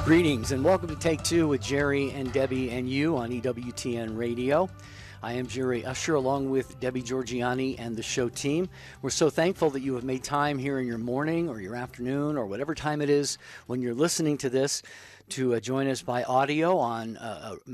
Greetings and welcome to Take Two with Jerry and Debbie and you on EWTN Radio. I am Jerry Usher along with Debbie Georgiani and the show team. We're so thankful that you have made time here in your morning or your afternoon or whatever time it is when you're listening to this to join us by audio on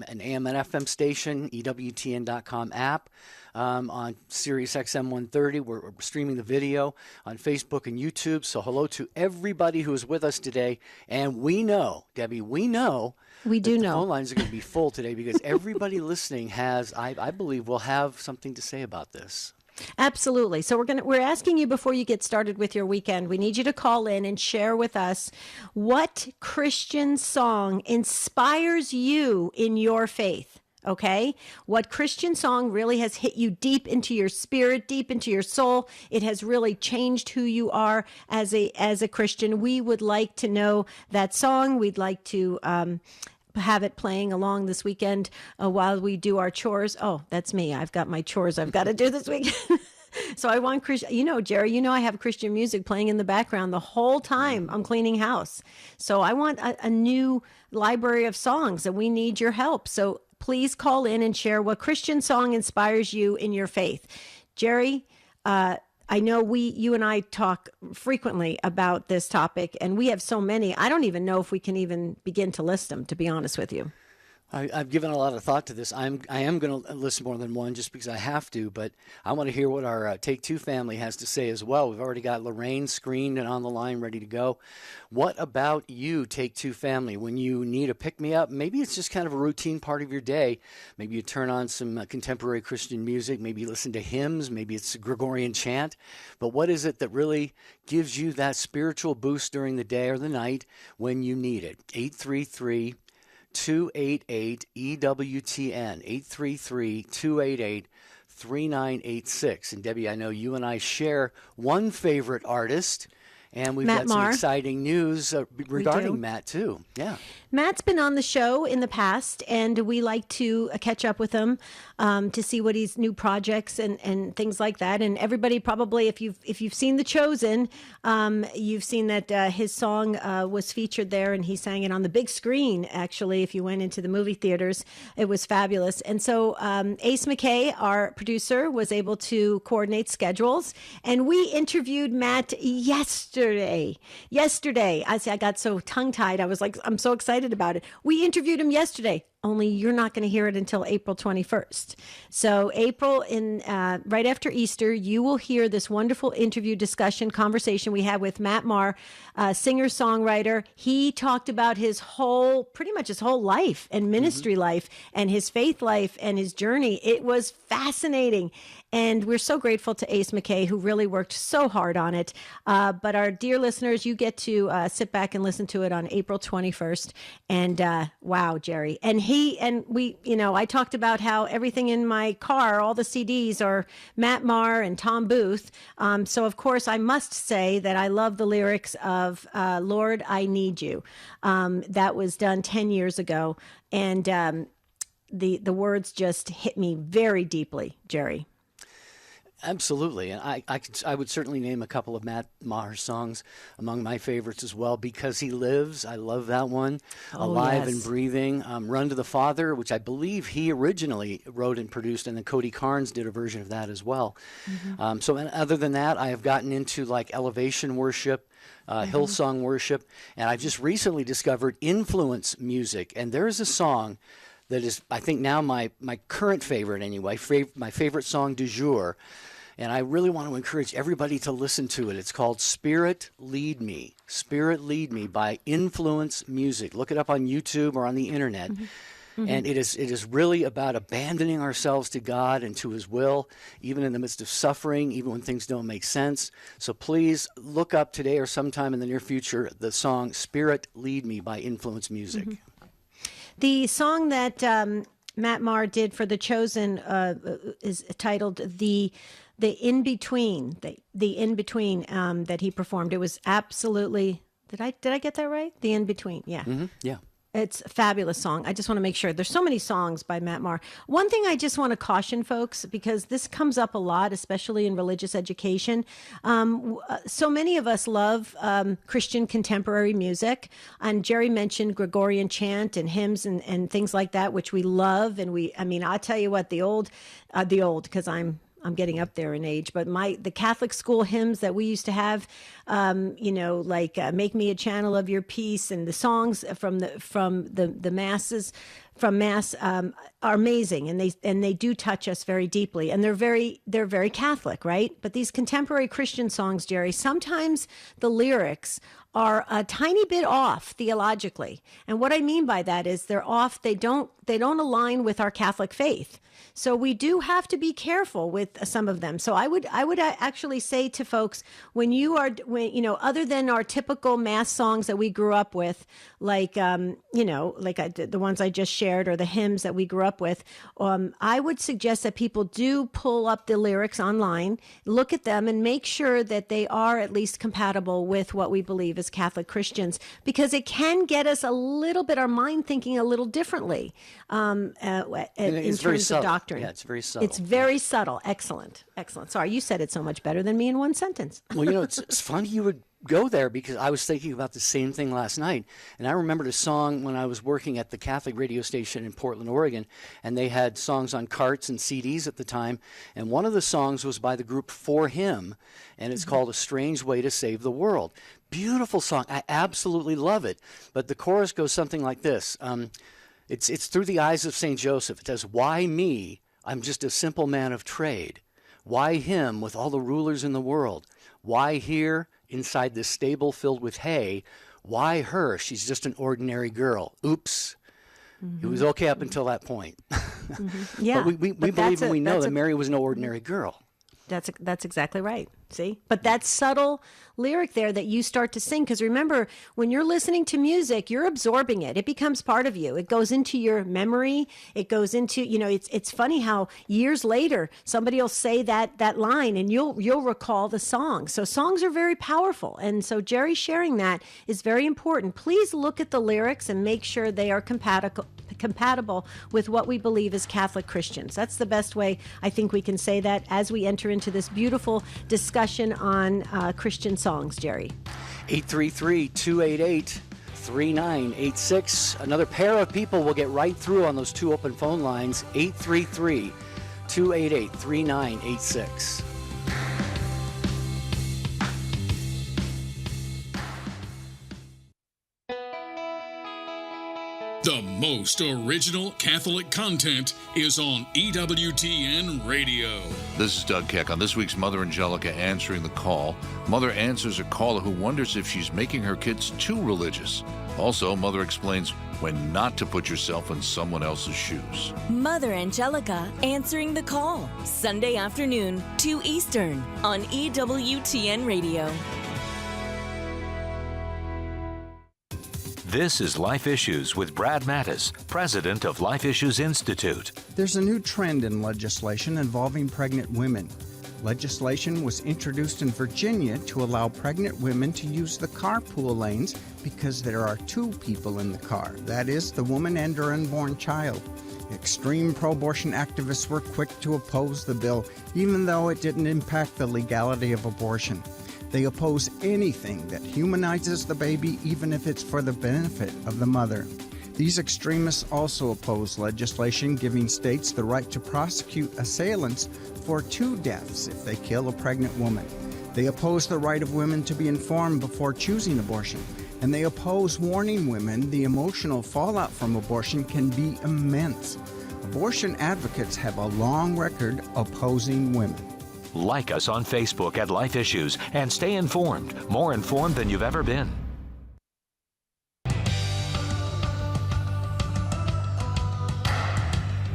an AM and FM station, EWTN.com app, on Sirius XM 130. We're streaming the video on Facebook and YouTube. So hello to everybody who is with us today. And we know, Debbie, the phone lines are going to be full today because everybody listening has, I believe, will have something to say about this. Absolutely. So we're asking you before you get started with your weekend, we need you to call in and share with us what Christian song inspires you in your faith. Okay? What Christian song really has hit you deep into your spirit, deep into your soul? It has really changed who you are as a Christian. We would like to know that song. We'd like to have it playing along this weekend while we do our chores. Oh, that's me. I've got my chores I've got to do this weekend. So I want Christian, Jerry, I have Christian music playing in the background the whole time I'm cleaning house. So I want a new library of songs and we need your help. So please call in and share what Christian song inspires you in your faith. Jerry, I know you and I talk frequently about this topic, and we have so many. I don't even know if we can even begin to list them, to be honest with you. I've given a lot of thought to this. I am going to list more than one just because I have to, but I want to hear what our Take Two family has to say as well. We've already got Lorraine screened and on the line ready to go. What about you, Take Two family, when you need a pick-me-up? Maybe it's just kind of a routine part of your day. Maybe you turn on some contemporary Christian music. Maybe you listen to hymns. Maybe it's a Gregorian chant. But what is it that really gives you that spiritual boost during the day or the night when you need it? 833 288 EWTN 833-288-3986. And Debbie, I know you and I share one favorite artist, and we've got some exciting news regarding Matt too. Yeah. Matt's been on the show in the past, and we like to catch up with him to see what his new projects and things like that. And everybody probably, if you've seen The Chosen, you've seen that his song was featured there, and he sang it on the big screen. Actually, if you went into the movie theaters, it was fabulous. And so Ace McKay, our producer, was able to coordinate schedules, and we interviewed Matt yesterday. I got so tongue-tied. I was like, I'm so excited about it. We interviewed him yesterday, only you're not going to hear it until April 21st. So April, right after Easter, you will hear this wonderful interview conversation we had with Matt Maher, singer-songwriter. He talked about pretty much his whole life and ministry life and his faith life and his journey. It was fascinating. And we're so grateful to Ace McKay, who really worked so hard on it. But our dear listeners, you get to sit back and listen to it on April 21st. And wow, Jerry. And we, I talked about how everything in my car, all the CDs are Matt Maher and Tom Booth. So, of course, I must say that I love the lyrics of Lord, I Need You. That was done 10 years ago. And the words just hit me very deeply, Jerry. Absolutely, and I would certainly name a couple of Matt Maher songs among my favorites as well. Because He Lives, I love that one. Alive and Breathing. Run to the Father, which I believe he originally wrote and produced, and then Cody Carnes did a version of that as well. So other than that, I have gotten into like elevation worship, Hillsong worship, and I've just recently discovered influence music. And there is a song that is, I think now my current favorite anyway, my favorite song du jour. And I really want to encourage everybody to listen to it. It's called Spirit Lead Me. Spirit Lead Me by Influence Music. Look it up on YouTube or on the internet. And it is really about abandoning ourselves to God and to His will, even in the midst of suffering, even when things don't make sense. So please look up today or sometime in the near future the song Spirit Lead Me by Influence Music. The song that Matt Maher did for The Chosen is titled The In-Between, the In-Between that he performed. It was absolutely, did I get that right? The In-Between, yeah. Yeah. It's a fabulous song. I just want to make sure. There's so many songs by Matt Maher. One thing I just want to caution folks, because this comes up a lot, especially in religious education. So many of us love Christian contemporary music. And Jerry mentioned Gregorian chant and hymns and things like that, which we love. And I'll tell you what, the old, because I'm getting up there in age, but the Catholic school hymns that we used to have, like "Make Me a Channel of Your Peace," and the songs from the masses, from Mass, are amazing, and they do touch us very deeply, and they're very Catholic, right? But these contemporary Christian songs, Jerry, sometimes the lyrics are a tiny bit off theologically, and what I mean by that is they're off. They don't align with our Catholic faith. So we do have to be careful with some of them. So I would actually say to folks, when other than our typical Mass songs that we grew up with, like the ones I just shared, or the hymns that we grew up with, I would suggest that people do pull up the lyrics online, look at them, and make sure that they are at least compatible with what we believe as Catholic Christians, because it can get us a little bit, our mind thinking a little differently in terms of doctrine. Yeah, it's very subtle. It's very subtle. Excellent. Sorry, you said it so much better than me in one sentence. Well, it's funny you would go there, because I was thinking about the same thing last night. And I remembered a song when I was working at the Catholic radio station in Portland, Oregon, and they had songs on carts and CDs at the time. And one of the songs was by the group For Him, and it's called "A Strange Way to Save the World." Beautiful song. I absolutely love it. But the chorus goes something like this. It's through the eyes of St. Joseph. It says, "Why me? I'm just a simple man of trade. Why him with all the rulers in the world? Why here inside this stable filled with hay? Why her? She's just an ordinary girl. Oops." It was okay up until that point. Yeah. But we believe and we know that Mary was no ordinary girl. That's exactly right. See? But that subtle lyric there that you start to sing, because remember, when you're listening to music, you're absorbing it. It becomes part of you. It goes into your memory. It goes into, it's funny how years later somebody will say that line and you'll recall the song. So songs are very powerful. And so Jerry sharing that is very important. Please look at the lyrics and make sure they are compatible with what we believe as Catholic Christians. That's the best way I think we can say that as we enter into this beautiful discussion on Christian songs, Jerry. 833-288-3986. Another pair of people will get right through on those two open phone lines. 833-288-3986. The most original Catholic content is on EWTN Radio. This is Doug Keck. On this week's Mother Angelica Answering the Call, Mother answers a caller who wonders if she's making her kids too religious. Also, Mother explains when not to put yourself in someone else's shoes. Mother Angelica Answering the Call, Sunday afternoon, 2 Eastern, on EWTN Radio. This is Life Issues with Brad Mattis, president of Life Issues Institute. There's a new trend in legislation involving pregnant women. Legislation was introduced in Virginia to allow pregnant women to use the carpool lanes because there are two people in the car. That is, the woman and her unborn child. Extreme pro-abortion activists were quick to oppose the bill, even though it didn't impact the legality of abortion. They oppose anything that humanizes the baby, even if it's for the benefit of the mother. These extremists also oppose legislation giving states the right to prosecute assailants for 2 deaths if they kill a pregnant woman. They oppose the right of women to be informed before choosing abortion. And they oppose warning women the emotional fallout from abortion can be immense. Abortion advocates have a long record opposing women. Like us on Facebook at Life Issues and stay informed, more informed than you've ever been.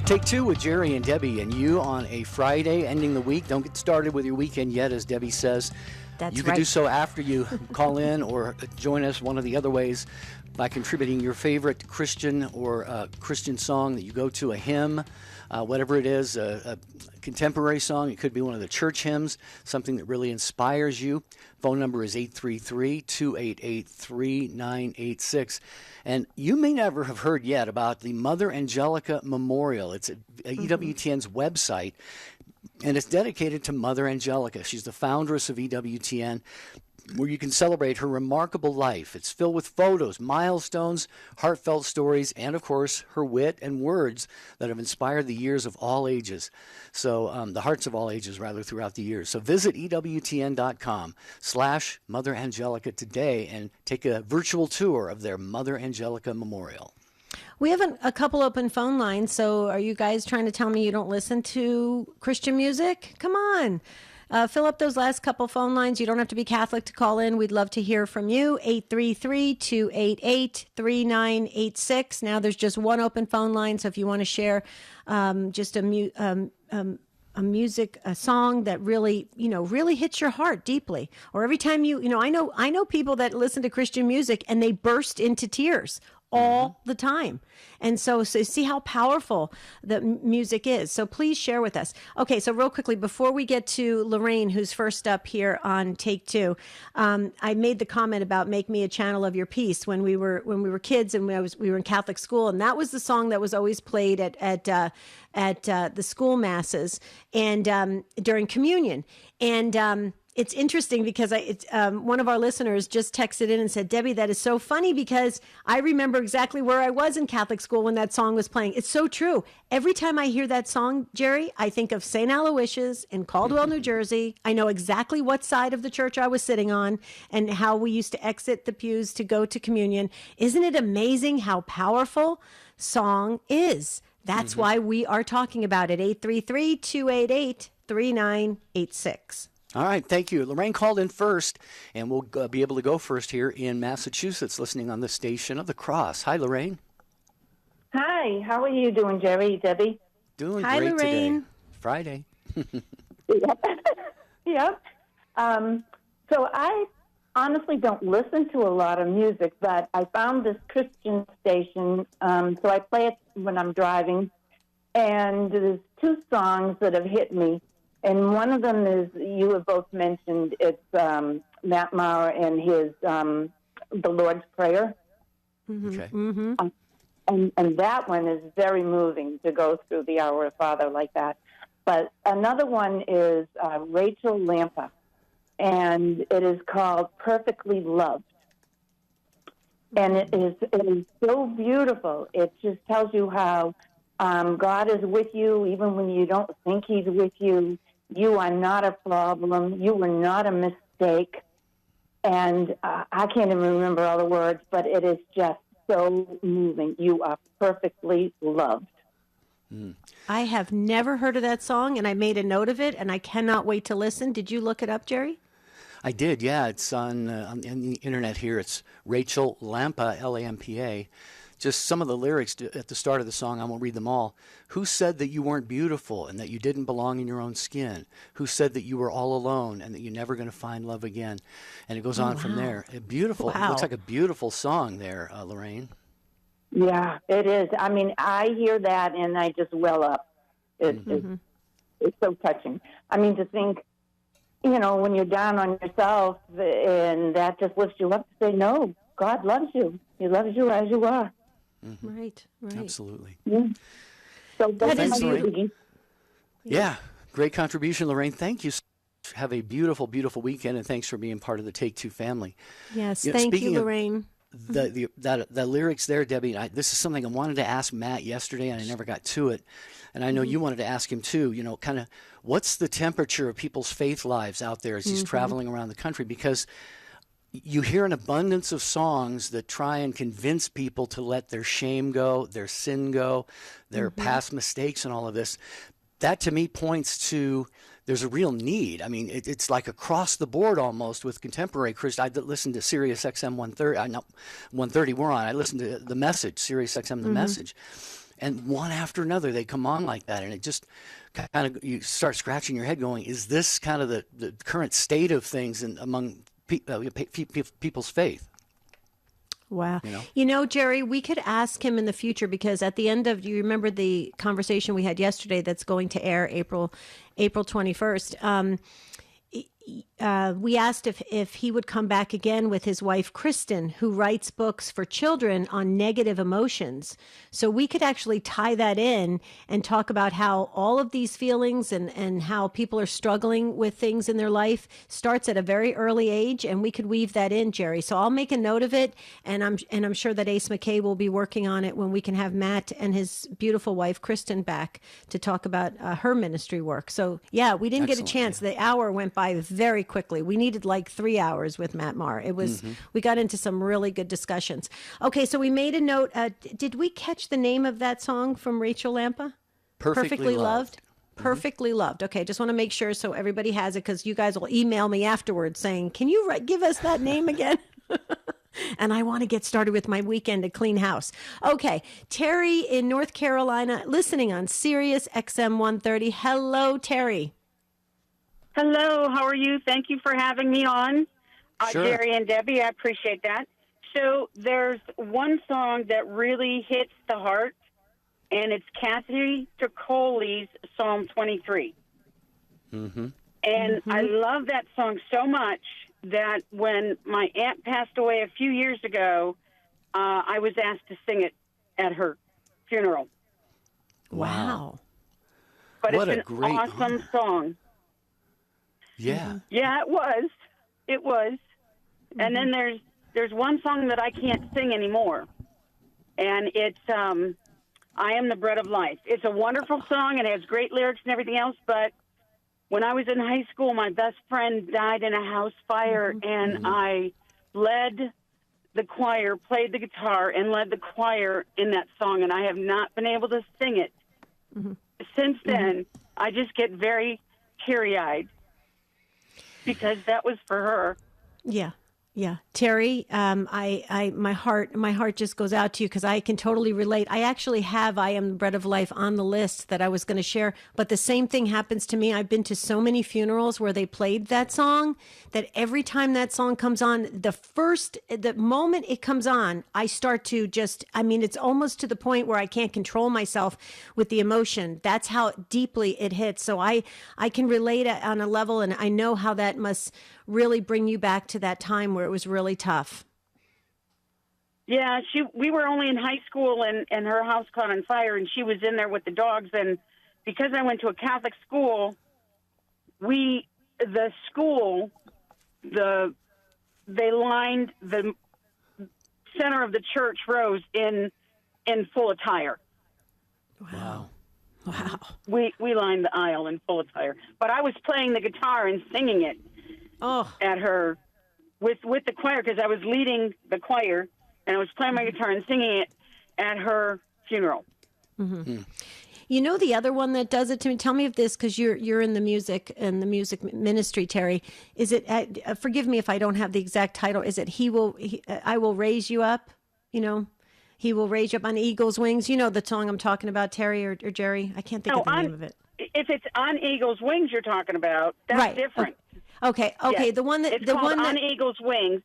Take two with Jerry and Debbie and you on a Friday ending the week. Don't get started with your weekend yet, as Debbie says. That's You can do so after you call in or join us one of the other ways by contributing your favorite Christian or Christian song that you go to, a hymn, whatever it is, a contemporary song. It could be one of the church hymns, something that really inspires you. Phone number is 833-288-3986. And you may never have heard yet about the Mother Angelica Memorial. It's at EWTN's website, and it's dedicated to Mother Angelica. She's the foundress of EWTN, where you can celebrate her remarkable life. It's filled with photos, milestones, heartfelt stories, and, of course, her wit and words that have inspired the years of all ages. So the hearts of all ages, rather, throughout the years. So visit EWTN.com/Mother Angelica today and take a virtual tour of their Mother Angelica Memorial. We have a couple open phone lines, so are you guys trying to tell me you don't listen to Christian music? Come on. Fill up those last couple phone lines. You don't have to be Catholic to call in. We'd love to hear from you. 833-288-3986. Now there's just one open phone line, so if you want to share just a song that really, really hits your heart deeply, or every time I know people that listen to Christian music and they burst into tears all the time. And so see how powerful the music is. So please share with us. Okay, so real quickly, before we get to Lorraine, who's first up here on Take Two, I made the comment about "Make Me a Channel of Your Peace" when we were kids and we were in Catholic school, and that was the song that was always played at the school masses and during communion. And it's interesting because one of our listeners just texted in and said, "Debbie, that is so funny because I remember exactly where I was in Catholic school when that song was playing." It's so true. Every time I hear that song, Jerry, I think of St. Aloysius in Caldwell, New Jersey. I know exactly what side of the church I was sitting on and how we used to exit the pews to go to communion. Isn't it amazing how powerful song is? That's why we are talking about it. 833-288-3986. All right, thank you. Lorraine called in first, and we'll be able to go first here in Massachusetts, listening on the Station of the Cross. Hi, Lorraine. Hi, how are you doing, Jerry, Debbie? Doing Hi, great Lorraine. today. Friday. Yep. So I honestly don't listen to a lot of music, but I found this Christian station, so I play it when I'm driving, and there's two songs that have hit me. And one of them is, you have both mentioned, it's Maher and his The Lord's Prayer. Okay. And that one is very moving to go through the Our Father like that. But another one is Rachel Lampa, and it is called Perfectly Loved. And it is so beautiful. It just tells you how God is with you even when you don't think he's with you. You are not a problem. You are not a mistake. And I can't even remember all the words, but it is just so moving. You are perfectly loved. I have never heard of that song, and I made a note of it, and I cannot wait to listen. Did you look it up, Jerry? I did, yeah. It's on the internet here. It's Rachel Lampa, Lampa. Just some of the lyrics at the start of the song, I won't read them all. Who said that you weren't beautiful and that you didn't belong in your own skin? Who said that you were all alone and that you're never going to find love again? And it goes on from there. Beautiful. Wow. It looks like a beautiful song there, Lorraine. Yeah, it is. I mean, I hear that and I just well up. It's so touching. I mean, to think, when you're down on yourself and that just lifts you up to say, no, God loves you. He loves you as you are. Right. Absolutely. Yeah. So thanks, Lorraine. Yeah, great contribution, Lorraine. Thank you. Have a beautiful, beautiful weekend, and thanks for being part of the Take Two family. Yes, thank you, Lorraine. The lyrics there, Debbie, this is something I wanted to ask Matt yesterday, and I never got to it. And I know you wanted to ask him too, kind of what's the temperature of people's faith lives out there as he's traveling around the country? Because you hear an abundance of songs that try and convince people to let their shame go, their sin go, their past mistakes and all of this. That to me points to there's a real need. I mean, it's like across the board almost with contemporary Christian. I listened to Sirius XM 130. 130 we're on. I listened to The Message, Sirius XM The Message. and one after another they come on like that, and it just kind of, you start scratching your head going, is this kind of the current state of things among people's faith? Wow. Jerry, we could ask him in the future, because at the end of, you remember the conversation we had yesterday that's going to air April 21st. We asked if he would come back again with his wife, Kristen, who writes books for children on negative emotions. So we could actually tie that in and talk about how all of these feelings and how people are struggling with things in their life starts at a very early age. And we could weave that in, Jerry. So I'll make a note of it. And I'm sure that Ace McKay will be working on it when we can have Matt and his beautiful wife, Kristen, back to talk about her ministry work. So yeah, we didn't get a chance. The hour went by very quickly. We needed like 3 hours with Matt Maher. It was, we got into some really good discussions. Okay, so we made a note. Did we catch the name of that song from Rachel Lampa? Perfectly Loved. Perfectly Loved. Okay, just want to make sure so everybody has it, because you guys will email me afterwards saying, can you give us that name again? And I want to get started with my weekend to clean house. Okay, Terry in North Carolina, listening on Sirius XM 130. Hello, Terry. Hello, how are you? Thank you for having me on. Sure. Jerry and Debbie, I appreciate that. So there's one song that really hits the heart, and it's Kathy Tricoli's Psalm 23. And I love that song so much that when my aunt passed away a few years ago, I was asked to sing it at her funeral. Wow. But What it's a an great awesome song. Yeah. Yeah, it was. It was. And then there's one song that I can't sing anymore. And it's I Am the Bread of Life. It's a wonderful song and it has great lyrics and everything else, but when I was in high school, my best friend died in a house fire, and I led the choir, played the guitar, and led the choir in that song, and I have not been able to sing it. Since then, I just get very teary-eyed because that was for her. Yeah. Yeah. Terry, my heart just goes out to you because I can totally relate. I actually have I Am the Bread of Life on the list that I was going to share, but the same thing happens to me. I've been to so many funerals where they played that song that every time that song comes on, the moment it comes on, I start to it's almost to the point where I can't control myself with the emotion. That's how deeply it hits. So I can relate on a level, and I know how that must really bring you back to that time where it was really tough. Yeah, we were only in high school, and her house caught on fire, and she was in there with the dogs. And because I went to a Catholic school, they lined the center of the church rows in full attire. Wow. We lined the aisle in full attire, but I was playing the guitar and singing it at her with the choir, because I was leading the choir and I was playing my guitar and singing it at her funeral. You know, the other one that does it to me, tell me if this, because you're in the music and the music ministry, Terry, is it, forgive me if I don't have the exact title, is it I Will Raise You Up? You know, He Will Raise You Up on Eagle's Wings. You know the song I'm talking about, Terry or Jerry? I can't think of the name of it. If it's On Eagle's Wings you're talking about, that's different. Okay. Yes. The one that it's called On Eagle's Wings.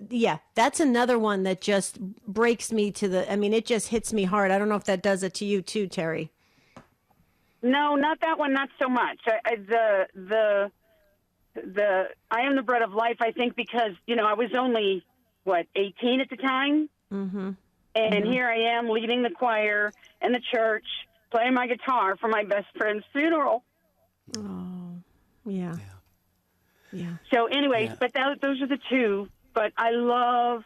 Yeah, that's another one that just breaks me it just hits me hard. I don't know if that does it to you too, Terry. No, not that one, not so much. The I Am the Bread of Life, I think, because, I was only 18 at the time. And here I am leading the choir and the church, playing my guitar for my best friend's funeral. Oh, yeah. So anyways, but those are the two. But I love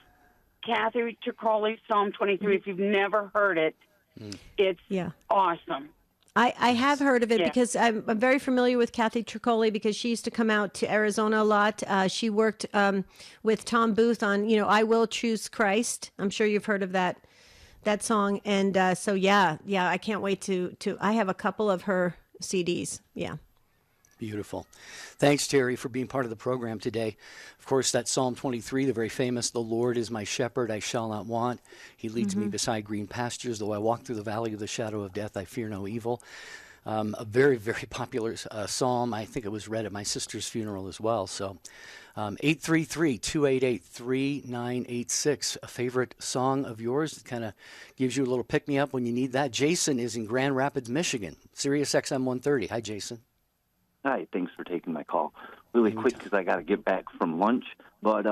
Kathy Tricoli's Psalm 23. If you've never heard it, it's awesome. I have heard of it because I'm very familiar with Kathy Tricoli because she used to come out to Arizona a lot. She worked with Tom Booth on, I Will Choose Christ. I'm sure you've heard of that song. And I can't wait to I have a couple of her CDs. Yeah. Beautiful. Thanks, Terry, for being part of the program today. Of course, that's Psalm 23, the very famous, "The Lord is my shepherd, I shall not want. He leads me beside green pastures. Though I walk through the valley of the shadow of death, I fear no evil." A very, very popular psalm. I think it was read at my sister's funeral as well. So 833-288-3986, a favorite song of yours that kind of gives you a little pick-me-up when you need that. Jason is in Grand Rapids, Michigan, Sirius XM 130. Hi, Jason. Hi, thanks for taking my call. Really quick because I got to get back from lunch. But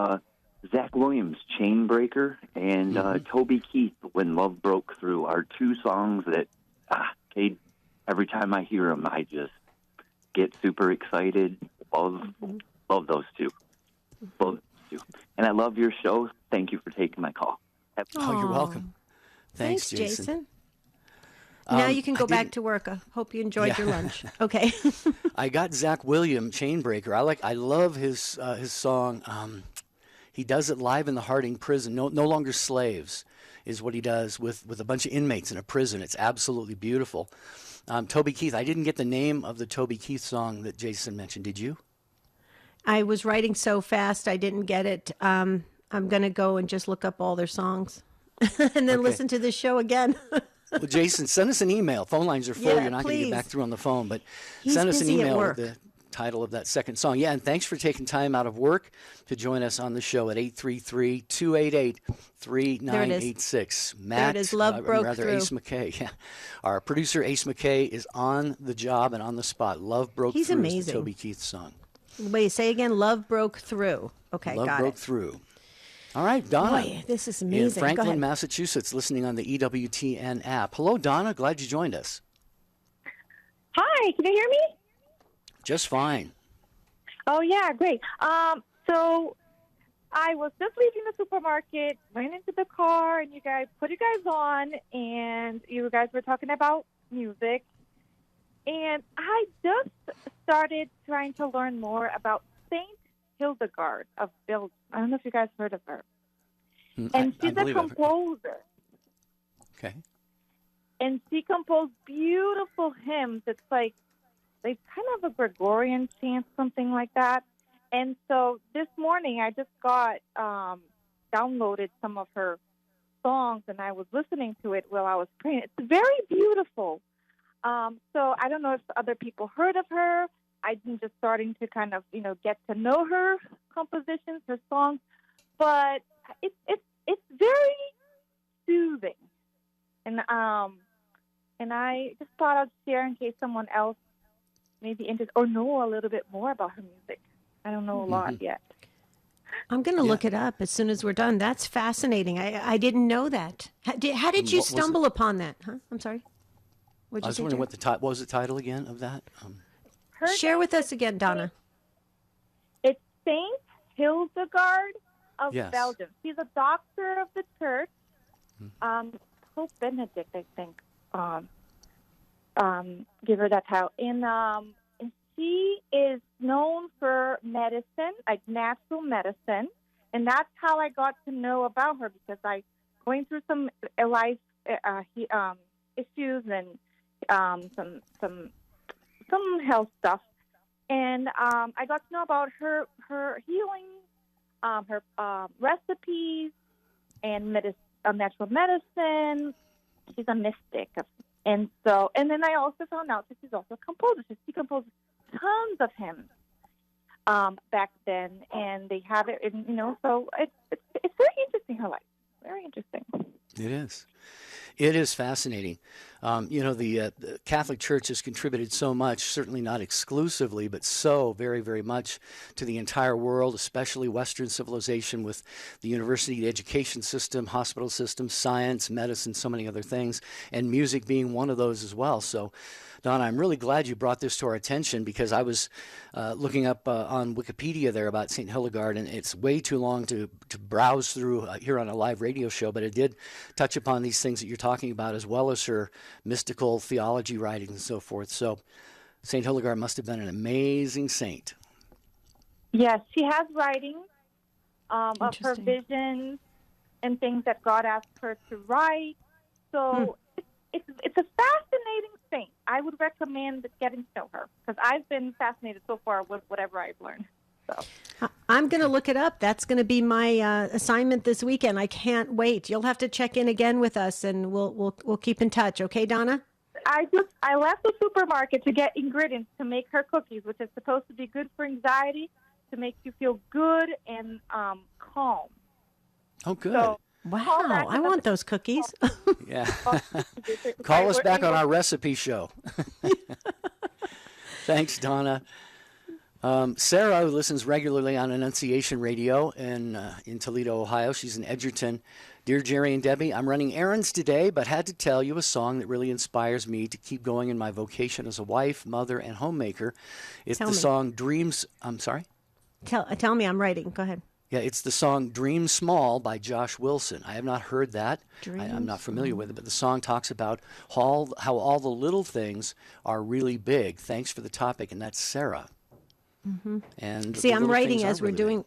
Zach Williams, Chainbreaker, and Toby Keith, When Love Broke Through, are two songs that every time I hear them, I just get super excited. Love those two. Both two. And I love your show. Thank you for taking my call. Oh, you're welcome. Thanks, Jason. Now you can go back to work. I hope you enjoyed your lunch. Okay. I got Zach Williams, Chainbreaker. I love his song. He does it live in the Harding prison. No Longer Slaves is what he does with a bunch of inmates in a prison. It's absolutely beautiful. Toby Keith, I didn't get the name of the Toby Keith song that Jason mentioned. Did you? I was writing so fast I didn't get it. I'm going to go and just look up all their songs and then listen to this show again. Well, Jason, send us an email. Phone lines are full. You're not going to get back through on the phone, but send us an email with the title of that second song. Yeah, and thanks for taking time out of work to join us on the show at 833-288-3986. Matt, there it is. Love broke through. Ace McKay. Yeah. Our producer, Ace McKay, is on the job and on the spot. Love Broke He's Through amazing. is the Toby Keith song. Wait, say again. Love broke through. Okay, Love got broke it. Through. All right, Donna. Boy, this is amazing. In Franklin, Massachusetts, listening on the EWTN app. Hello, Donna. Glad you joined us. Hi, can you hear me? Just fine. Oh, yeah, great. So I was just leaving the supermarket, went into the car, and you guys put you guys on, and you guys were talking about music. And I just started trying to learn more about Saint Hildegard of Belgium. I don't know if you guys heard of her. And she's a composer. Okay. And she composed beautiful hymns. It's like kind of a Gregorian chant, something like that. And so this morning I just got downloaded some of her songs, and I was listening to it while I was praying. It's very beautiful. So I don't know if other people heard of her. I'm just starting to kind of, get to know her compositions, her songs, but it's very soothing, and I just thought I'd share in case someone else may be interested or know a little bit more about her music. I don't know a lot yet. I'm going to look it up as soon as we're done. That's fascinating. I didn't know that. How did you stumble upon that? Huh? I'm sorry. I was wondering what was the title again of that? Share with us again, Donna. It's Saint Hildegard of Belgium. She's a doctor of the church. Pope Benedict, I think, give her that title. And she is known for medicine, like natural medicine. And that's how I got to know about her, because I going through some life issues and some health stuff, and I got to know about her healing, her recipes, and natural medicine. She's a mystic, and then I also found out that she's also a composer. She composed tons of hymns back then, and they have it, so it's very interesting, her life. Very interesting. It is. It is fascinating. The Catholic Church has contributed so much, certainly not exclusively, but so very, very much to the entire world, especially Western civilization, with the university, the education system, hospital system, science, medicine, so many other things, and music being one of those as well. So, Donna, I'm really glad you brought this to our attention, because I was looking up on Wikipedia there about St. Hildegard, and it's way too long to browse through here on a live radio show, but it did touch upon these things that you're talking about, as well as her mystical theology writings and so forth. So St. Hildegard must have been an amazing saint. Yes, she has writings of her visions and things that God asked her to write. So it's a fascinating saint. I would recommend getting to know her because I've been fascinated so far with whatever I've learned. So I'm going to look it up. That's going to be my assignment this weekend. I can't wait. You'll have to check in again with us, and we'll keep in touch. Okay, Donna? I left the supermarket to get ingredients to make her cookies, which is supposed to be good for anxiety, to make you feel good and calm. Oh, good. So, wow, I want those cookies. Yeah. Call us back on our recipe show. Thanks, Donna. Sarah, who listens regularly on Annunciation Radio in Toledo, Ohio, she's in Edgerton. Dear Jerry and Debbie, I'm running errands today, but had to tell you a song that really inspires me to keep going in my vocation as a wife, mother, and homemaker. It's the song Dreams. I'm sorry? Tell me, I'm writing. Go ahead. Yeah, it's the song Dream Small by Josh Wilson. I have not heard that. I'm not familiar with it, but the song talks about how all the little things are really big. Thanks for the topic, and that's Sarah. Mm-hmm. And see, I'm writing as we're doing.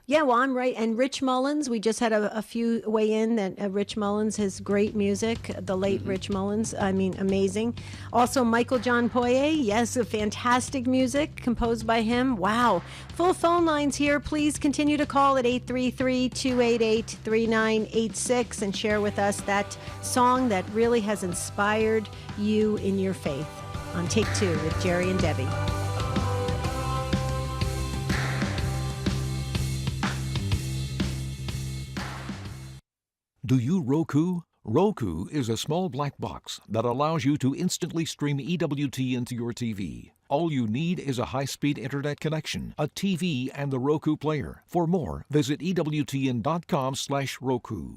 Yeah, well, I'm right. And Rich Mullins, we just had a few weigh in that Rich Mullins has great music. The late Rich Mullins, I mean, amazing. Also, Michael John Poye, yes, fantastic music composed by him. Wow. Full phone lines here. Please continue to call at 833-288-3986 and share with us that song that really has inspired you in your faith on Take Two with Jerry and Debbie. Do you Roku? Roku is a small black box that allows you to instantly stream EWTN to your TV. All you need is a high-speed internet connection, a TV, and the Roku player. For more, visit EWTN.com/Roku.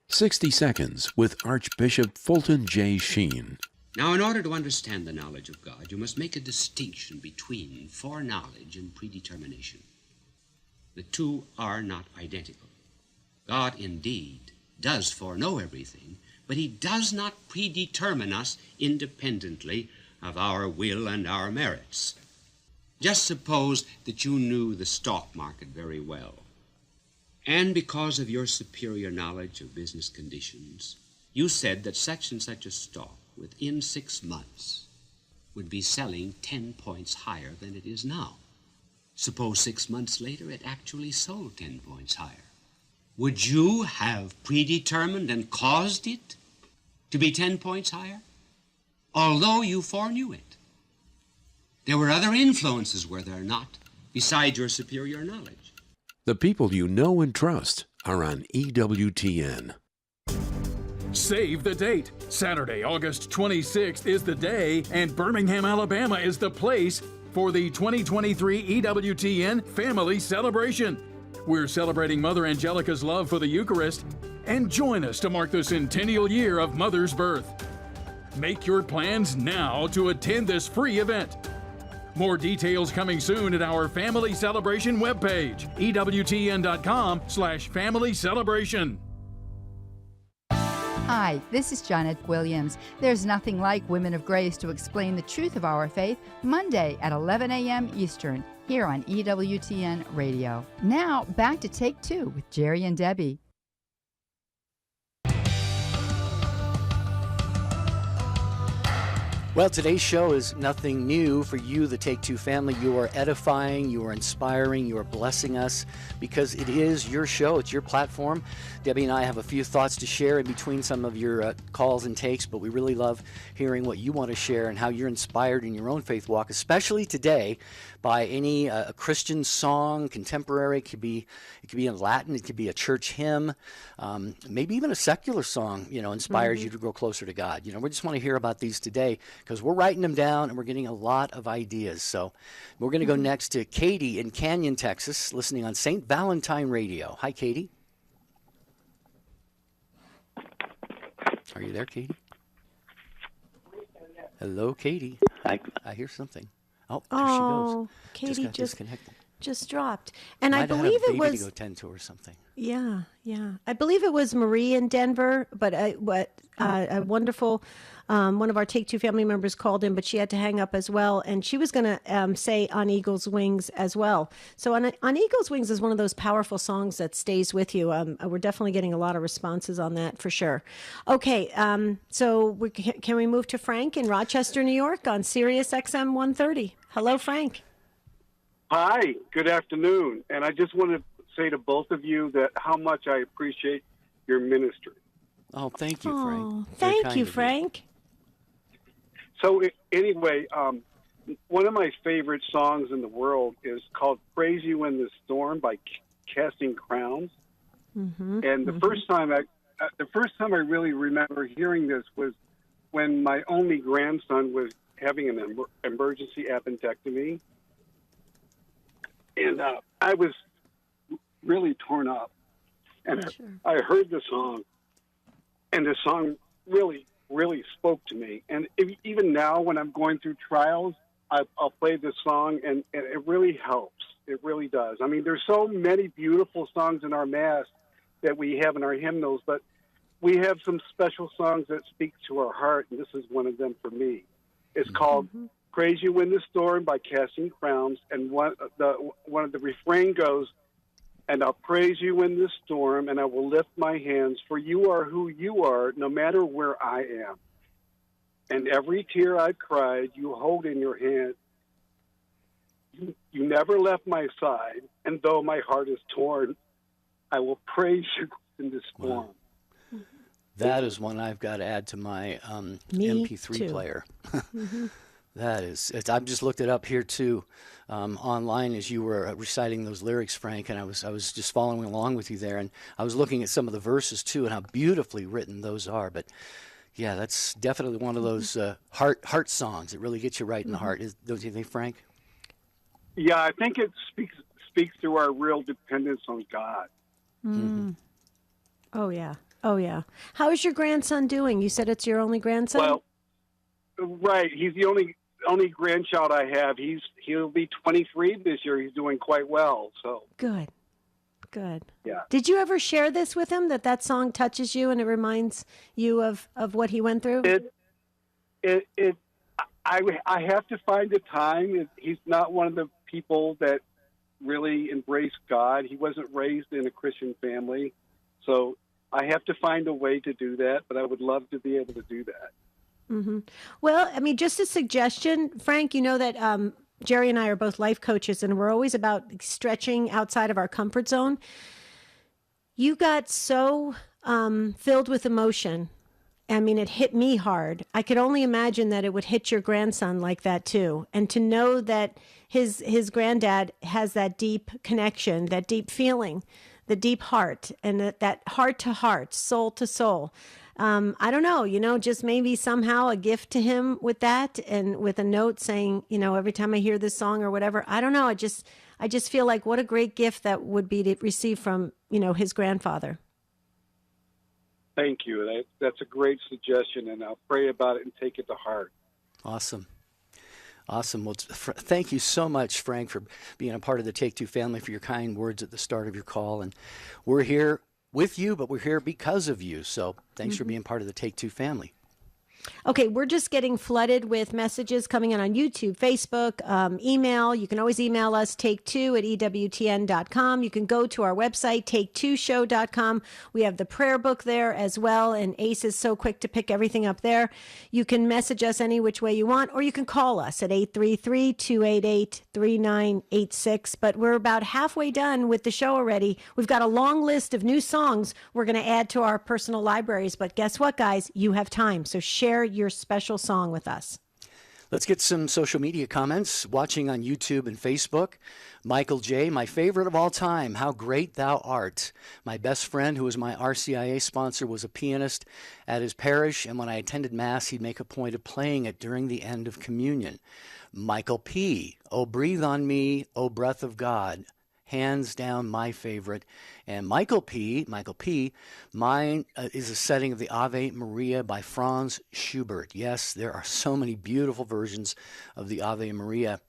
60 Seconds with Archbishop Fulton J. Sheen. Now, in order to understand the knowledge of God, you must make a distinction between foreknowledge and predetermination. The two are not identical. God, indeed, does foreknow everything, but he does not predetermine us independently of our will and our merits. Just suppose that you knew the stock market very well, and because of your superior knowledge of business conditions, you said that such and such a stock within 6 months would be selling 10 points higher than it is now. Suppose 6 months later it actually sold 10 points higher. Would you have predetermined and caused it to be 10 points higher? Although you foreknew it. There were other influences, were there not, besides your superior knowledge? The people you know and trust are on EWTN. Save the date. Saturday, August 26th is the day, and Birmingham, Alabama is the place for the 2023 EWTN Family Celebration. We're celebrating Mother Angelica's love for the Eucharist, and join us to mark the centennial year of Mother's birth. Make your plans now to attend this free event. More details coming soon at our Family Celebration webpage, EWTN.com/Family Celebration. Hi, this is Janet Williams. There's nothing like Women of Grace to explain the truth of our faith, Monday at 11 a.m. Eastern, here on EWTN Radio. Now, back to Take Two with Jerry and Debbie. Well, today's show is nothing new for you, the Take Two family. You are edifying, you are inspiring, you are blessing us because it is your show, it's your platform. Debbie and I have a few thoughts to share in between some of your calls and takes, but we really love hearing what you want to share and how you're inspired in your own faith walk, especially today by any a Christian song, contemporary. It could be in Latin, it could be a church hymn, maybe even a secular song, inspires you to grow closer to God. We just want to hear about these today because we're writing them down and we're getting a lot of ideas. So we're going to go next to Katie in Canyon, Texas, listening on St. Valentine Radio. Hi, Katie. Are you there, Katie? Hello, Katie. I hear something. Oh, there she goes. Katie got disconnected. just dropped. And I Might have had believe a it baby was to go tend to or something. Yeah. I believe it was Marie in Denver, but a wonderful one of our Take Two family members called in, but she had to hang up as well, and she was going to say On Eagle's Wings as well. So On Eagle's Wings is one of those powerful songs that stays with you. We're definitely getting a lot of responses on that for sure. Okay, so can we move to Frank in Rochester, New York on Sirius XM 130? Hello, Frank. Hi, good afternoon. And I just want to say to both of you that how much I appreciate your ministry. Oh, thank you, Frank. Oh, thank you, Frank. So anyway, one of my favorite songs in the world is called "Praise You in the Storm" by Casting Crowns. Mm-hmm. And the first time I really remember hearing this was when my only grandson was having an emergency appendectomy, and I was really torn up. And I heard the song, and the song really, really spoke to me. And even now, when I'm going through trials, I'll play this song, and it really helps. It really does. I mean, there's so many beautiful songs in our Mass that we have in our hymnals, but we have some special songs that speak to our heart, and this is one of them for me. It's called "Praise You in the Storm" by Casting Crowns, and one of the refrain goes, "And I'll praise you in the storm, and I will lift my hands, for you are who you are, no matter where I am. And every tear I've cried, you hold in your hand. You never left my side, and though my heart is torn, I will praise you in the storm." Wow. That is one I've got to add to my MP3 player. That is, I've just looked it up here too, online as you were reciting those lyrics, Frank, and I was just following along with you there, and I was looking at some of the verses too, and how beautifully written those are. But yeah, that's definitely one of those heart songs. It really gets you right in the heart, don't you think, Frank? Yeah, I think it speaks to our real dependence on God. Mm. Oh yeah. How is your grandson doing? You said it's your only grandson? Well, right. He's the only grandchild I have. He'll be 23 this year. He's doing quite well. So good. Yeah. Did you ever share this with him, that song touches you and it reminds you of what he went through? I have to find the time. He's not one of the people that really embrace God. He wasn't raised in a Christian family, so I have to find a way to do that. But I would love to be able to do that. Mm-hmm. Well, I mean, just a suggestion, Frank. You know that Jerry and I are both life coaches, and we're always about stretching outside of our comfort zone. You got so filled with emotion. I mean, it hit me hard. I could only imagine that it would hit your grandson like that too. And to know that his granddad has that deep connection, that deep feeling, the deep heart, and that heart to heart, soul to soul. I don't know, just maybe somehow a gift to him with that, and with a note saying, every time I hear this song or whatever. I don't know. I just feel like what a great gift that would be to receive from, his grandfather. Thank you. That's a great suggestion, and I'll pray about it and take it to heart. Awesome. Well, thank you so much, Frank, for being a part of the Take Two family, for your kind words at the start of your call. And we're here with you, but we're here because of you. So thanks for being part of the Take Two family. Okay, we're just getting flooded with messages coming in on YouTube, Facebook, email. You can always email us, take2@EWTN.com. You can go to our website, take2show.com. We have the prayer book there as well, and Ace is so quick to pick everything up there. You can message us any which way you want, or you can call us at 833-288-3986. But we're about halfway done with the show already. We've got a long list of new songs we're going to add to our personal libraries. But guess what, guys? You have time, so share your special song with us. Let's get some social media comments. Watching on YouTube and Facebook. Michael J., my favorite of all time, how great thou art. My best friend, who was my RCIA sponsor, was a pianist at his parish, and when I attended Mass, he'd make a point of playing it during the end of communion. Michael P., oh, breathe on me, oh, breath of God. Hands down my favorite. And Michael P., mine is a setting of the Ave Maria by Franz Schubert. Yes, there are so many beautiful versions of the Ave Maria.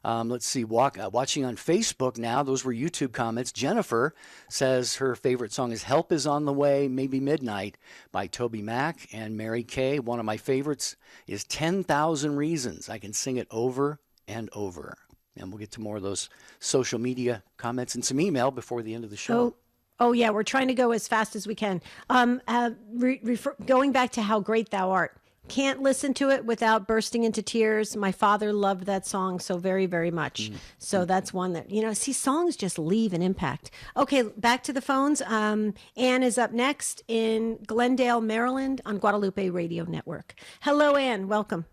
Let's see, watching on Facebook now. Those were YouTube comments. Jennifer says her favorite song is Help Is on the Way, Maybe Midnight by Toby Mac. And Mary Kay, one of my favorites is 10,000 Reasons. I can sing it over and over. And we'll get to more of those social media comments and some email before the end of the show. Oh yeah, we're trying to go as fast as we can. Going back to How Great Thou Art. Can't listen to it without bursting into tears. My father loved that song so very, very much. So that's one that, songs just leave an impact. Okay, back to the phones. Ann is up next in Glendale, Maryland on Guadalupe Radio Network. Hello, Ann. Welcome.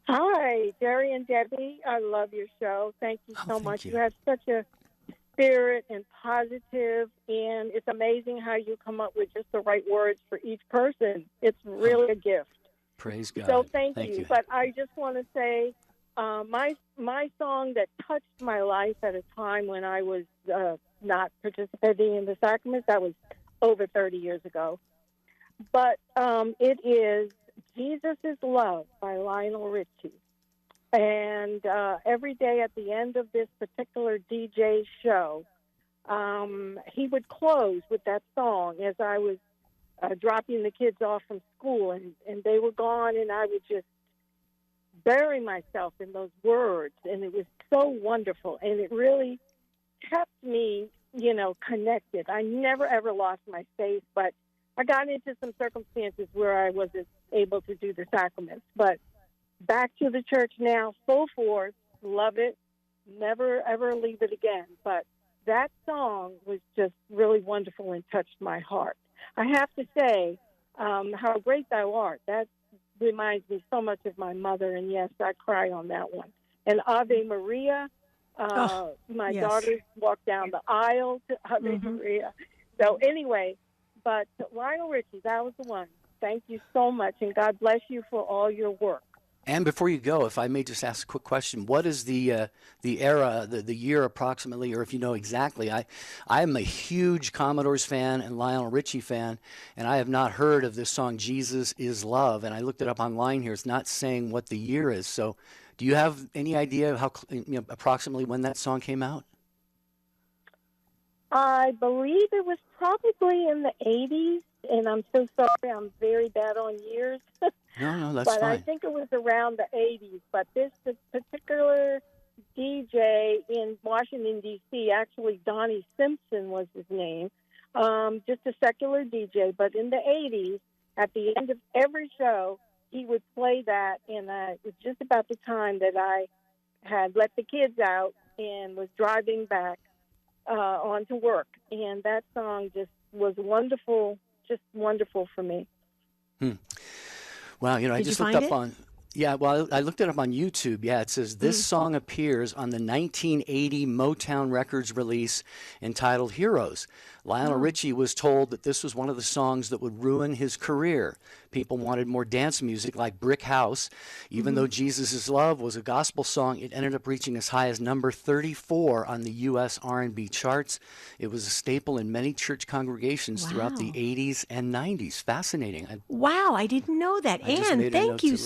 Hi, Jerry and Debbie. I love your show. Thank you so much. You have such a spirit and positive, and it's amazing how you come up with just the right words for each person. It's really a gift. Praise God. So thank you. But I just want to say my song that touched my life at a time when I was not participating in the sacraments, that was over 30 years ago. But it is Jesus is Love by Lionel Richie. And every day at the end of this particular DJ show, he would close with that song as I was dropping the kids off from school, and they were gone, and I would just bury myself in those words, and it was so wonderful, and it really kept me, connected. I never, ever lost my faith, but I got into some circumstances where I wasn't able to do the sacraments, but back to the church now, full force, love it, never ever leave it again. But that song was just really wonderful and touched my heart. I have to say, How Great Thou Art, that reminds me so much of my mother, and yes, I cry on that one. And Ave Maria, my daughters walk down the aisle to Ave Maria. So anyway, but Lionel Richie, that was the one. Thank you so much, and God bless you for all your work. And before you go, if I may just ask a quick question, what is the era, the year approximately, or if you know exactly? I am a huge Commodores fan and Lionel Richie fan, and I have not heard of this song, Jesus is Love. And I looked it up online here. It's not saying what the year is. So do you have any idea of how approximately when that song came out? I believe it was probably in the 80s, and I'm so sorry, I'm very bad on years. No, that's but fine. I think it was around the 80s. But this particular DJ in Washington, D.C., actually Donnie Simpson was his name, just a secular DJ. But in the 80s, at the end of every show, he would play that, and it was just about the time that I had let the kids out and was driving back on to work. And that song just was wonderful, just wonderful for me. Well, I just looked up on... Yeah, well, I looked it up on YouTube. Yeah, it says this song appears on the 1980 Motown Records release entitled Heroes. Lionel Richie was told that this was one of the songs that would ruin his career. People wanted more dance music like Brick House. Even though Jesus is Love was a gospel song, it ended up reaching as high as number 34 on the U.S. R&B charts. It was a staple in many church congregations throughout the 80s and 90s. Fascinating. Wow, I didn't know that. Ann, thank you.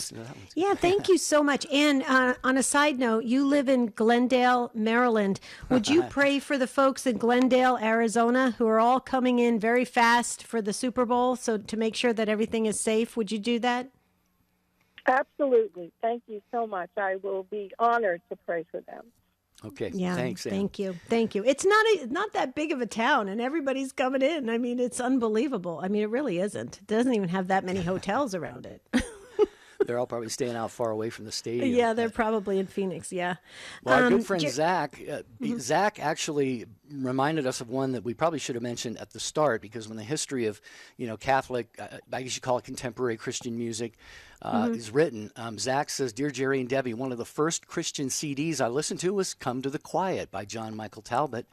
Yeah, thank you so much. Ann, on a side note, you live in Glendale, Maryland. Would you pray for the folks in Glendale, Arizona, who are all coming in very fast for the Super Bowl, so to make sure that everything is safe? Would you do that? Absolutely. Thank you so much. I will be honored to pray for them. Okay. Yeah, thanks, Ann. Thank you. It's not that big of a town, and everybody's coming in. I mean, it's unbelievable. I mean, it really isn't. It doesn't even have that many hotels around it. They're all probably staying out far away from the stadium. Yeah, they're probably in Phoenix, yeah. Well, our good friend Zach, Zach actually reminded us of one that we probably should have mentioned at the start, because when the history of, Catholic, I guess you call it contemporary Christian music, is written, Zach says, Dear Jerry and Debbie, one of the first Christian CDs I listened to was Come to the Quiet by John Michael Talbot.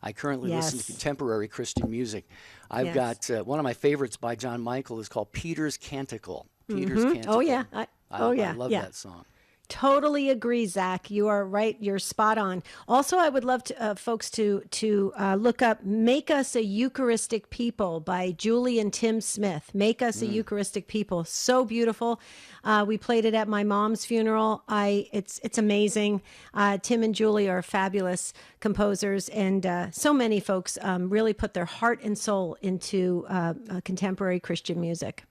I currently listen to contemporary Christian music. I've got one of my favorites by John Michael is called Peter's Canticle. Peter's Canticle. Oh, yeah. I love that song. Totally agree, Zach. You are right. You're spot on. Also, I would love to, folks to look up "Make Us a Eucharistic People" by Julie and Tim Smith. "Make Us a Eucharistic People." So beautiful. We played it at my mom's funeral. It's amazing. Tim and Julie are fabulous composers, and so many folks really put their heart and soul into contemporary Christian music.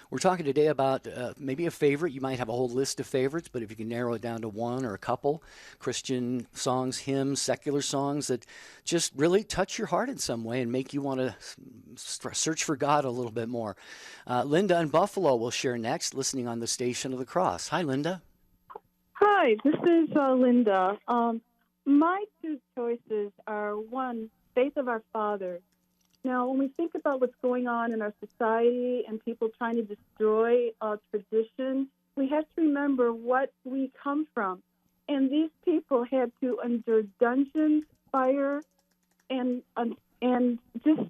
We're talking today about maybe a favorite. You might have a whole list of favorites, but if you can narrow it down to one or a couple, Christian songs, hymns, secular songs that just really touch your heart in some way and make you want to search for God a little bit more. Linda in Buffalo will share next, listening on the Station of the Cross. Hi, Linda. Hi, this is Linda. My two choices are, one, Faith of Our Fathers. Now, when we think about what's going on in our society and people trying to destroy tradition, we have to remember what we come from. And these people had to endure dungeons, fire, and just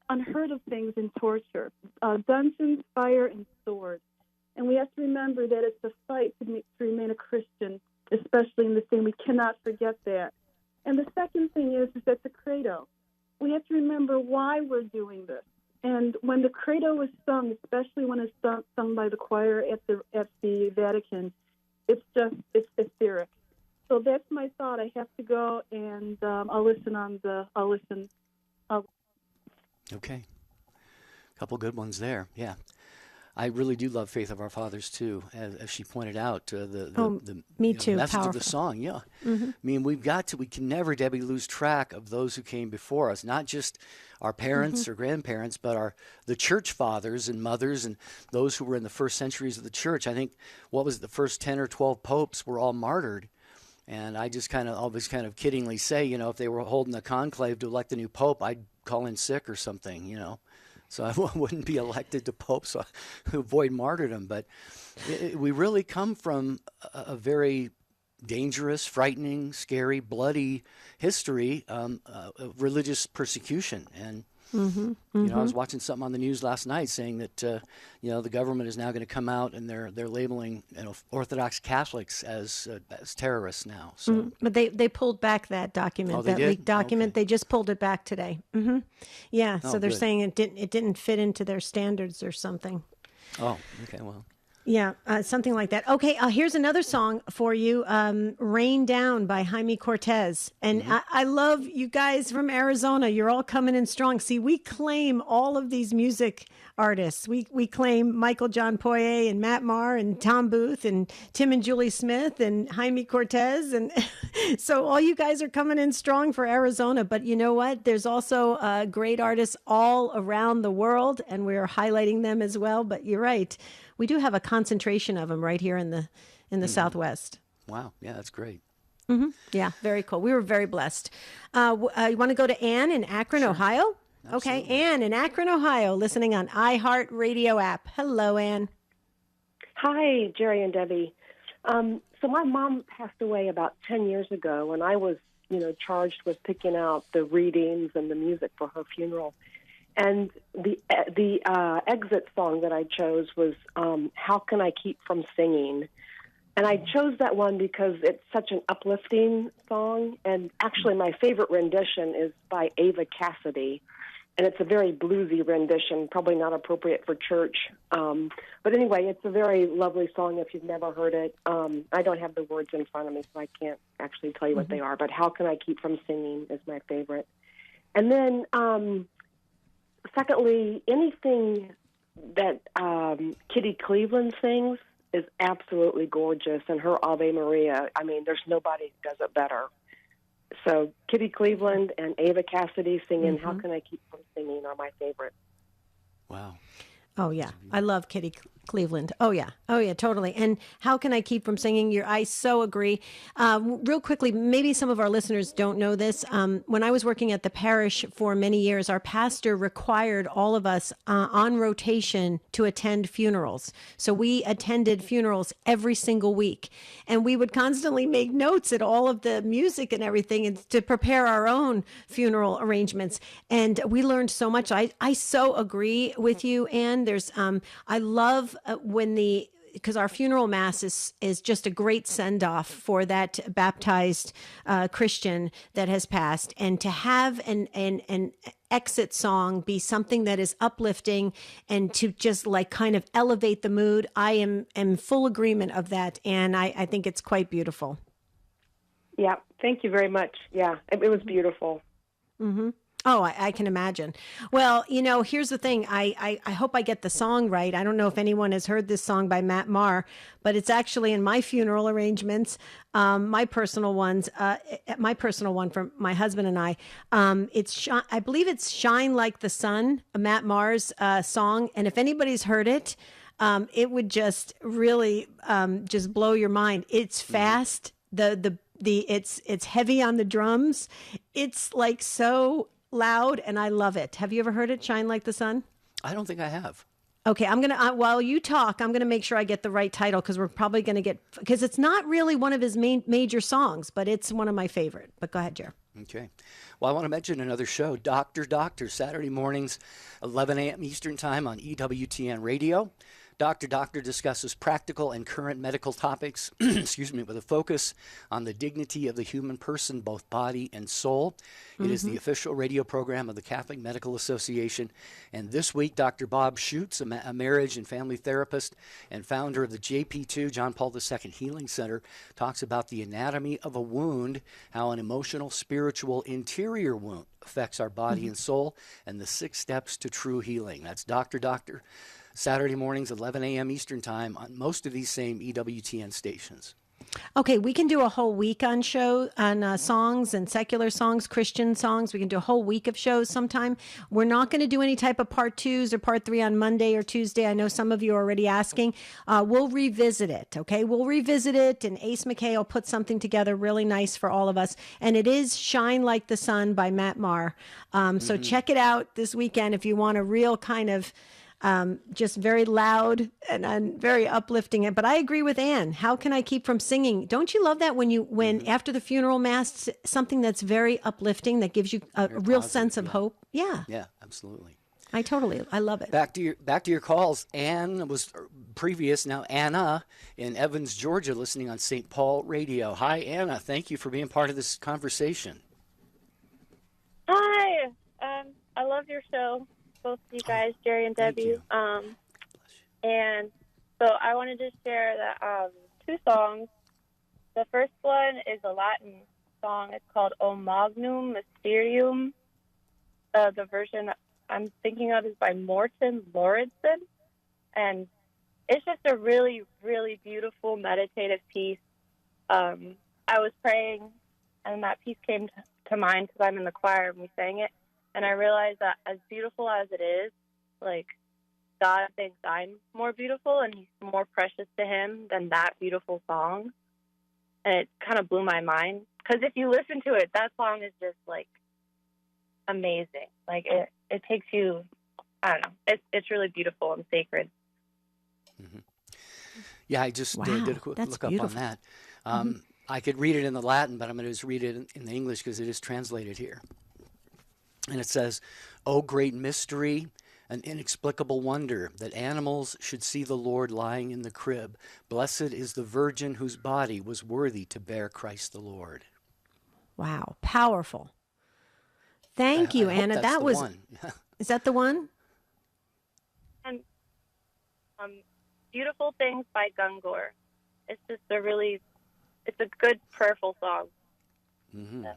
unheard of things in torture. Dungeons, fire, and swords. And we have to remember that it's a fight to remain a Christian, especially in this thing. We cannot forget that. And the second thing is that the Credo. We have to remember why we're doing this. And when the Credo is sung, especially when it's sung by the choir at the Vatican, it's etheric. So that's my thought. I have to go, and I'll listen. Okay. A couple good ones there. Yeah. I really do love Faith of Our Fathers, too, as she pointed out. Me too. Message Powerful. of the song, yeah. Mm-hmm. I mean, we can never, Debbie, lose track of those who came before us, not just our parents or grandparents, but the church fathers and mothers and those who were in the first centuries of the church. I think, the first 10 or 12 popes were all martyred. And I just always kiddingly say, if they were holding a conclave to elect a new pope, I'd call in sick or something, So I wouldn't be elected to pope, so I avoid martyrdom. But we really come from a very dangerous, frightening, scary, bloody history of religious persecution. And, I was watching something on the news last night saying that, the government is now going to come out and they're labeling Orthodox Catholics as terrorists now. So. But they pulled back that document, that leaked document. Okay. They just pulled it back today. Yeah, so they're saying it didn't fit into their standards or something. Oh, okay, well. Yeah, something like that. Okay, here's another song for you, Rain Down by Jaime Cortez. And I love you guys from Arizona. You're all coming in strong. See, we claim all of these music artists. We claim Michael John Poirier and Matt Maher and Tom Booth and Tim and Julie Smith and Jaime Cortez. And so all you guys are coming in strong for Arizona. But you know what? There's also great artists all around the world, and we're highlighting them as well. But you're right. We do have a concentration of them right here in the Southwest. Wow. Yeah, that's great. Yeah, very cool. We were very blessed. You want to go to Ann in Akron, Ohio? Absolutely. Okay, Ann in Akron, Ohio, listening on iHeartRadio app. Hello, Ann. Hi, Jerry and Debbie. So my mom passed away about 10 years ago, and I was, charged with picking out the readings and the music for her funeral. And the exit song that I chose was How Can I Keep From Singing? And I chose that one because it's such an uplifting song. And actually my favorite rendition is by Ava Cassidy. And it's a very bluesy rendition, probably not appropriate for church. But anyway, it's a very lovely song if you've never heard it. I don't have the words in front of me, so I can't actually tell you what they are. But How Can I Keep From Singing is my favorite. And then... secondly, anything that Kitty Cleveland sings is absolutely gorgeous, and her Ave Maria, there's nobody who does it better. So Kitty Cleveland and Ava Cassidy singing How Can I Keep From Singing are my favorite. Wow. Oh, yeah. I love Kitty Cleveland. Oh, yeah. Oh, yeah, totally. And How Can I Keep From Singing? I so agree. Real quickly, maybe some of our listeners don't know this. When I was working at the parish for many years, our pastor required all of us on rotation to attend funerals. So we attended funerals every single week. And we would constantly make notes at all of the music and everything and to prepare our own funeral arrangements. And we learned so much. I so agree with you, Anne. I love when the because our funeral mass is just a great send off for that baptized Christian that has passed, and to have an exit song be something that is uplifting and to just like kind of elevate the mood. I am in full agreement of that, and I think it's quite beautiful. Yeah, thank you very much. Yeah, it was beautiful. Mm-hmm. Oh, I can imagine. Well, here's the thing. I hope I get the song right. I don't know if anyone has heard this song by Maher, but it's actually in my funeral arrangements, my personal one from my husband and I. I believe it's "Shine Like the Sun," Maher's song. And if anybody's heard it, it would just really just blow your mind. It's fast. It's heavy on the drums. It's like so loud, and I love it. Have you ever heard it, "Shine Like the Sun"? I don't think I have. Okay, I'm gonna while you talk, I'm gonna make sure I get the right title, because we're probably gonna because it's not really one of his major songs, but it's one of my favorite. But go ahead, Jer. Okay. Well, I want to mention another show, Doctor, Saturday mornings, 11 a.m. Eastern Time on EWTN Radio. Doctor discusses practical and current medical topics, with a focus on the dignity of the human person, both body and soul. It is the official radio program of the Catholic Medical Association. And this week, Dr. Bob Schutz, a marriage and family therapist and founder of the JP2, John Paul II Healing Center, talks about the anatomy of a wound, how an emotional, spiritual, interior wound affects our body and soul, and the 6 steps to true healing. That's Doctor. Saturday mornings, 11 a.m. Eastern Time on most of these same EWTN stations. Okay, we can do a whole week on songs and secular songs, Christian songs. We can do a whole week of shows sometime. We're not going to do any type of part 2s or part 3 on Monday or Tuesday. I know some of you are already asking. We'll revisit it, okay? We'll revisit it, and Ace McKay will put something together really nice for all of us. And it is "Shine Like the Sun" by Maher. So check it out this weekend if you want a real kind of just very loud and very uplifting. But I agree with Ann. How can I keep from singing? Don't you love that when after the funeral mass, something that's very uplifting that gives you a real positive sense of hope? Yeah. Yeah, absolutely. I love it. Back to your calls. Ann was previous. Now Anna in Evans, Georgia, listening on St. Paul Radio. Hi, Anna. Thank you for being part of this conversation. Hi. I love your show. Both of you guys, Jerry and Debbie. And so I wanted to share that 2 songs. The first one is a Latin song. It's called O Magnum Mysterium. The version I'm thinking of is by Morten Lauridsen. And it's just a really, really beautiful meditative piece. I was praying, and that piece came to mind because I'm in the choir and we sang it. And I realized that as beautiful as it is, like, God thinks I'm more beautiful and he's more precious to him than that beautiful song. And it kind of blew my mind. Because if you listen to it, that song is just, like, amazing. Like, it takes you, I don't know, it's really beautiful and sacred. Mm-hmm. Yeah, I just did a quick look beautiful. Up on that. I could read it in the Latin, but I'm going to just read it in the English because it is translated here. And it says, "O great mystery, an inexplicable wonder, that animals should see the Lord lying in the crib. Blessed is the Virgin whose body was worthy to bear Christ the Lord." Wow, powerful. Thank you, Anna. That was one. Is that the one? And Beautiful Things by Gungor. It's just it's a good prayerful song. Mm-hmm. Yeah.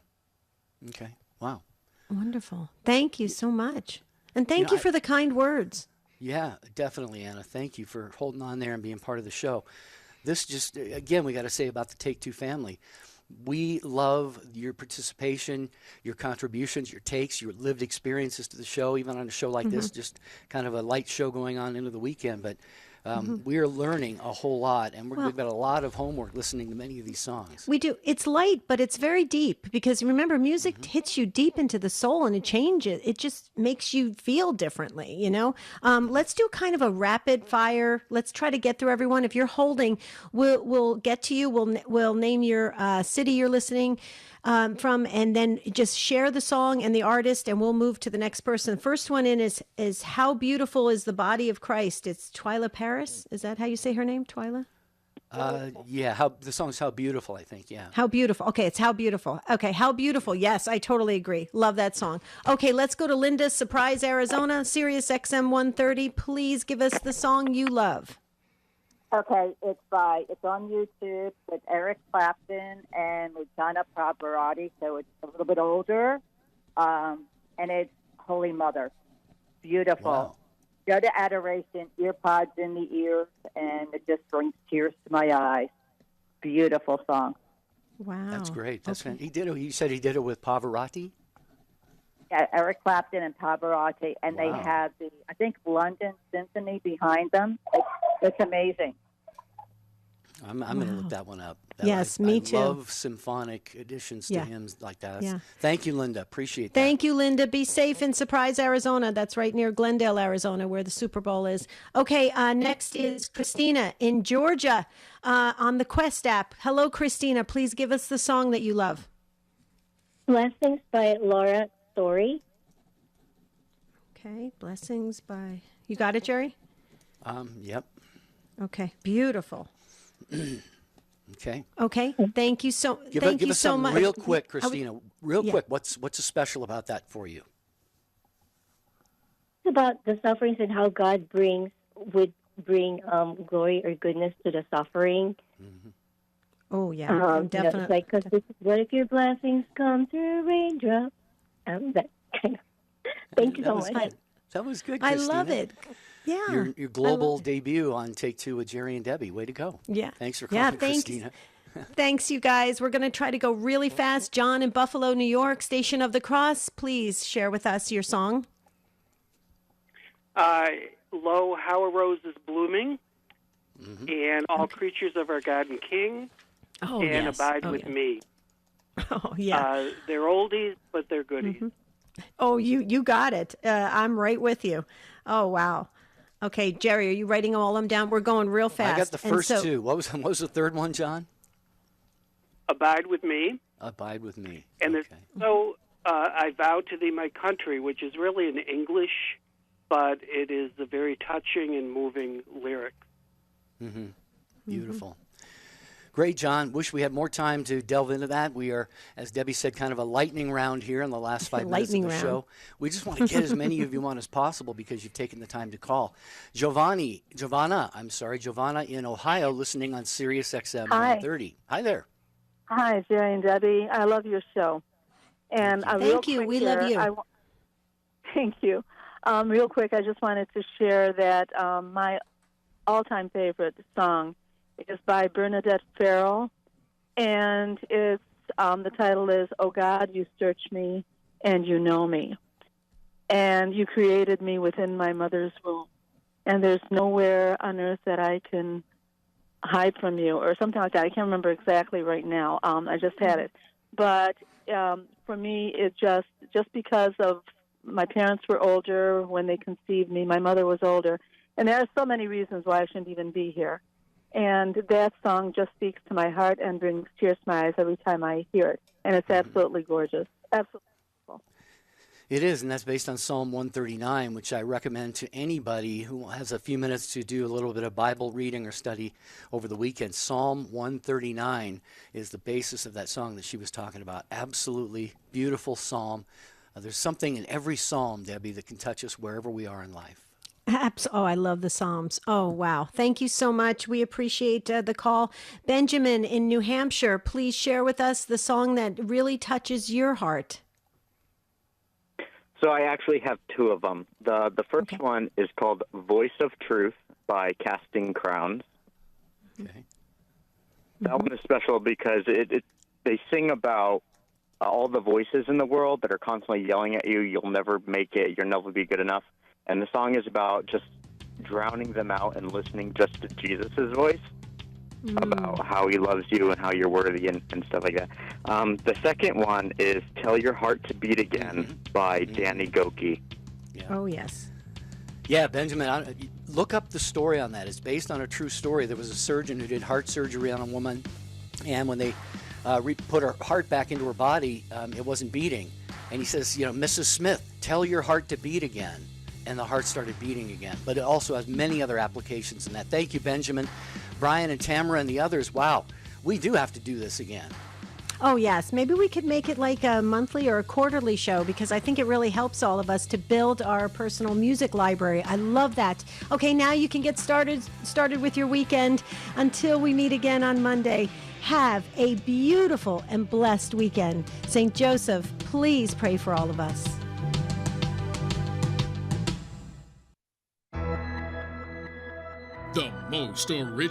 Okay. Wow. Wonderful. Thank you so much. And thank you for the kind words. Yeah, definitely, Anna. Thank you for holding on there and being part of the show. This just, again, we got to say about the Take Two family. We love your participation, your contributions, your takes, your lived experiences to the show, even on a show like this, just kind of a light show going on into the weekend. But we are learning a whole lot, and we've got a lot of homework listening to many of these songs. We do. It's light, but it's very deep, because remember, music hits you deep into the soul, and it changes. It just makes you feel differently, you know? Let's do kind of a rapid fire. Let's try to get through everyone. If you're holding, we'll get to you. We'll name your city you're listening from, and then just share the song and the artist, and we'll move to the next person. The first one in is "How Beautiful is the Body of Christ." It's Twyla Paris. Harris. Is that how you say her name, Twyla? Yeah, the song's How Beautiful, I think, yeah. How Beautiful. Okay, it's How Beautiful. Okay, How Beautiful. Yes, I totally agree. Love that song. Okay, let's go to Linda, Surprise, Arizona, Sirius XM 130. Please give us the song you love. Okay, it's on YouTube with Eric Clapton and Luciano Pavarotti, so it's a little bit older, and it's Holy Mother. Beautiful. Wow. Go to Adoration, ear pods in the ears, and it just brings tears to my eyes. Beautiful song. Wow. That's great. That's he said he did it with Pavarotti? Yeah, Eric Clapton and Pavarotti, and they Wow. have I think, London Symphony behind them. It's amazing. I'm going to look that one up. Yes, I me too. I love symphonic additions to hymns like that. Yeah. Thank you, Linda. Appreciate that. Thank you, Linda. Be safe in Surprise, Arizona. That's right near Glendale, Arizona, where the Super Bowl is. Okay, next is Christina in Georgia on the Quest app. Hello, Christina. Please give us the song that you love. Blessings by Laura Story. Okay, Blessings by... You got it, Jerry? Yep. Okay, beautiful. Okay. Okay, thank you so Give you us so something much. real quick, Christina. Real Yeah. quick. What's so special about that for you? It's about the sufferings and how God would bring glory or goodness to the suffering. Oh, yeah, definitely. It's like, 'cause what if your blessings come through raindrops? That kind of. Thank you so much. That was good, I Christina. love it. Yeah. Your global debut on Take Two with Jerry and Debbie. Way to go. Yeah. Thanks for calling, thanks. Christina. Thanks, you guys. We're going to try to go really fast. John in Buffalo, New York, Station of the Cross. Please share with us your song. Lo, how a rose is blooming, and all creatures of our God and King, Oh, and yes. Abide Oh, with yeah. me. Oh, yeah. They're oldies, but they're goodies. Oh, you got it. I'm right with you. Oh, wow. Okay, Jerry, are you writing all them down? We're going real fast. I got the And first so- two. What was the third one, John? Abide with me. Abide with me. And there's I vow to thee my country, which is really in English, but it is a very touching and moving lyric. Mm-hmm. Beautiful. Great, John. Wish we had more time to delve into that. We are, as Debbie said, kind of a lightning round here in the last 5 minutes of Lightning the round. show. We just want to get as many of you on as possible because you've taken the time to call. Giovanna in Ohio, listening on Sirius XM 130. Hi there. Hi, Jerry and Debbie. I love your show. And Thank you. We love you. Thank you. Real quick, I just wanted to share that my all-time favorite song is by Bernadette Farrell, and it's the title is "Oh God, You Search Me and You Know Me, and You Created Me Within My Mother's Womb, and there's nowhere on earth that I can hide from you," or something like that. I can't remember exactly right now. I just had it, but for me, it just because of my parents were older when they conceived me. My mother was older, and there are so many reasons why I shouldn't even be here. And that song just speaks to my heart and brings tears to my eyes every time I hear it. And it's absolutely gorgeous. Absolutely beautiful. It is, and that's based on Psalm 139, which I recommend to anybody who has a few minutes to do a little bit of Bible reading or study over the weekend. Psalm 139 is the basis of that song that she was talking about. Absolutely beautiful psalm. There's something in every psalm, Debbie, that can touch us wherever we are in life. Oh, I love the Psalms. Oh, wow. Thank you so much. We appreciate the call. Benjamin in New Hampshire, please share with us the song that really touches your heart. So I actually have two of them. The first one is called Voice of Truth by Casting Crowns. Okay. That one is special because they sing about all the voices in the world that are constantly yelling at you, you'll never make it, you'll never be good enough. And the song is about just drowning them out and listening just to Jesus' voice about how he loves you and how you're worthy and stuff like that. The second one is Tell Your Heart to Beat Again by Danny Goki. Yeah. Oh, yes. Yeah, Benjamin, look up the story on that. It's based on a true story. There was a surgeon who did heart surgery on a woman, and when they put her heart back into her body, it wasn't beating. And he says, Mrs. Smith, tell your heart to beat again. and the heart started beating again. But it also has many other applications in that. Thank you, Benjamin, Brian, and Tamara, and the others. Wow, we do have to do this again. Oh, yes. Maybe we could make it like a monthly or a quarterly show, because I think it really helps all of us to build our personal music library. I love that. Okay, now you can get started with your weekend. Until we meet again on Monday, have a beautiful and blessed weekend. St. Joseph, please pray for all of us. The most original